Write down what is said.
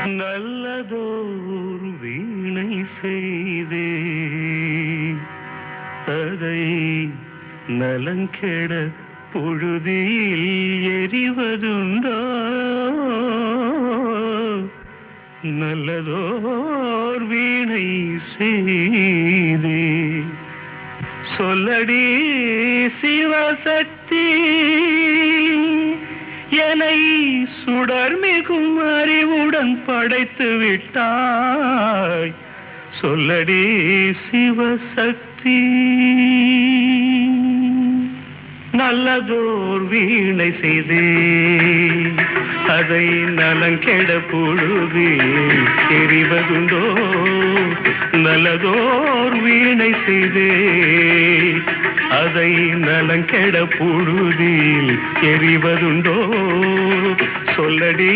நல்லதோர் வீணை செய்தே அதை நலங்கெட பொழுதில் எறிவதுண்டோ நல்லதோர் வீணை செய்தே சொல்லடி சிவசக்தி என்னை சுடர்மிகும் அறிவுடன் படைத்து விட்டாய் சொல்லடி சிவசக்தி நல்லதோர் வீணை செய்தே அதை நலங்கெட பொழுதில் எறிவதுண்டோ நல்லதோர் வீணை செய்தே அதை நலங்கெட பொழுதில் எறிவதுண்டோ சொல்லடி